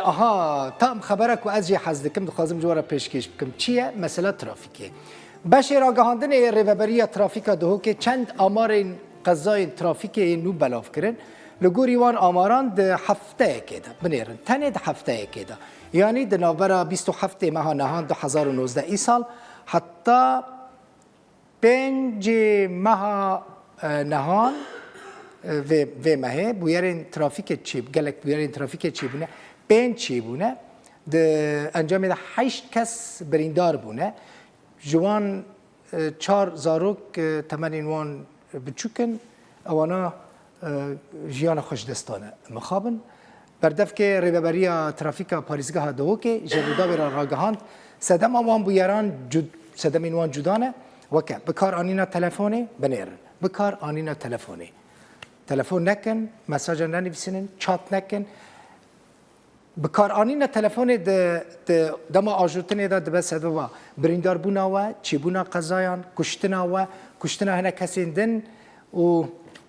آها تام خبرك و از جی حز دکم دخوازم جوارا پیشکش بکم چیه مسئله ترافیکه بشه راگهاندن ریوبری ترافیک دهو که چند آمار قضای ترافیک نو بلاف کرن لگوری وان آماران ده هفته کده بنیرن تنه ده هفته کده یعنی ده نوبرا 27 ماه نهان 2019 ای سال حتی 5 ماه نهان و ماه بویرین ترافیک چی گلک بویرین ترافیک چی بونه 5 چی بونه ده انجام ده 8 کس بریندار بونه جوان 4 زاروک تمنینوان بچوکن اوانا جیان خوش دستانه مخابن بردف که ریوبری ترافیک پاریزگاه دو که جلودا برا راگهاند سدم آوان بویران سدم وان جدانه وکه بکار آنینا تلفونی بنیرن بکار آنینا تلفونی تلفون نکن مساج ننویسین چات نکن بکار آنینا تلفونی دما آجوتنی دا دبست و بریندار بونا و چی بونا قضایان کشتنا و کشتنا هنه کسین دن و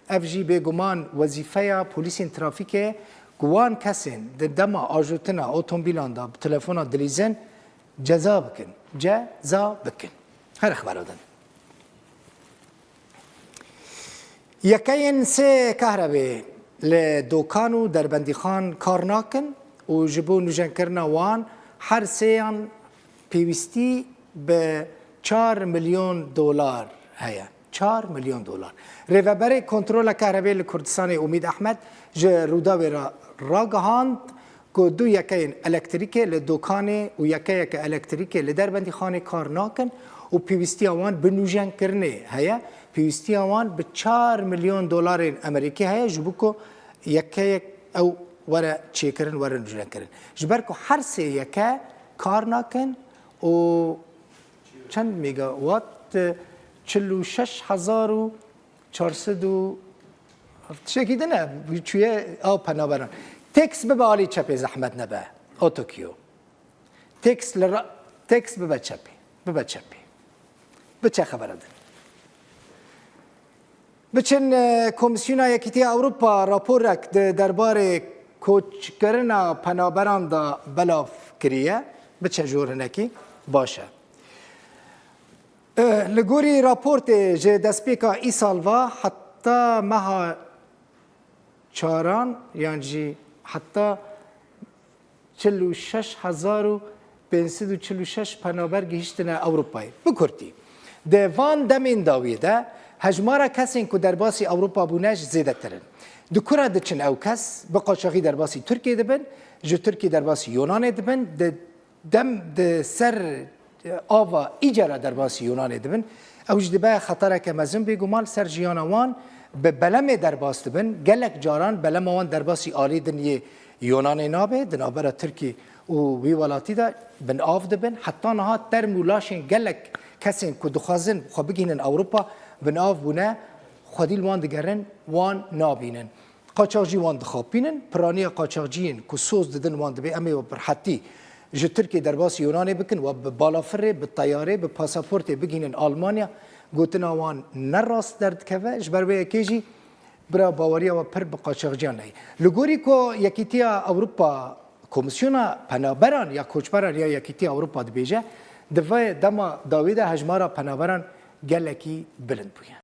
افجی بگمان وظیفه پلیس ترافیک گوان کسین دما آجوتنا اتومبیلان دا تلفن دلیزن جزا بکن هر اخبار دن یکین سه کهربه لدوکان و دربندی خان کار ناکن و جبو نوجن کرنا وان هر سیان پیوستی به 4 میلیون دلار هیا 4 میلیون دلار ریوبری کنترل کهربای لکردستان امید احمد رودا و راگهاند که دو یکین الکتریک لدوکانه و یک الکتریک لدربندی خانه کار ناکن و پیوستی آوان به نوجن کرنه هیا پیوستی آوان به 4 میلیون دلار امریکی هیا جبو که یک او ورا چیکرن ورا نوجن کرن جبر که هر سه یک کار ناکن و چند میگاوات 46400 شکیده نه چویه آو پنابران تکس به بالی چپی زحمت نبه اوتوکیو تکس به چپی به چه خبر دن بچن کمیسیون یکیتی اروپا راپور رک درباره کوچ کردن پنابران دا بلاف کریه به چه جور نکی باشه لگوری راپورت جه دسپیکا ای سالوا حتی مها چاران یعنی جی حتی 46546 پنابر گیشتن اروپایی بکرتی دوان دمین داویه ده هجمارا کسین که در باسی اروپا بونش زیده ترن دکورا دچن او کس بقاشاقی در باسی ترکیه دبن جو ترکیه در باسی یونان دبن دم ده سر آوا ایجارا در باسی یونان دبن اوج دبای خطره که مزم بگومال سر جیانوان به بلم در باس دبن گلک جاران بلم وان در باسی آلی دنیه یونان نابه دنابرا ترکی و وی ولاتی دا بن آف دبن حتی نها تر مولاشین گلک کسین که دخوازن خو بگینن اروپا بن آف بونه خودیل وان دگرن وان نابینن قاچاقچی وان دخوابینن پرانی قاچاقچیین که سوز ددن وان دبی امی و برحتی جو ترکی در باس یونان بکن و به بالافره به طیاره به پاسپورت بگینن آلمانیا گوتنا وان نراست درد که جبر به یکیجی برا باوریا و پر به قاچاقچیان نهی لگوری که یکیتیا اروپا کمیسیونا پنابران یا کوچبران یا یکیتی اروپا دبیجه دوای دما داویده هجمارا پنابران گلکی بلند بوین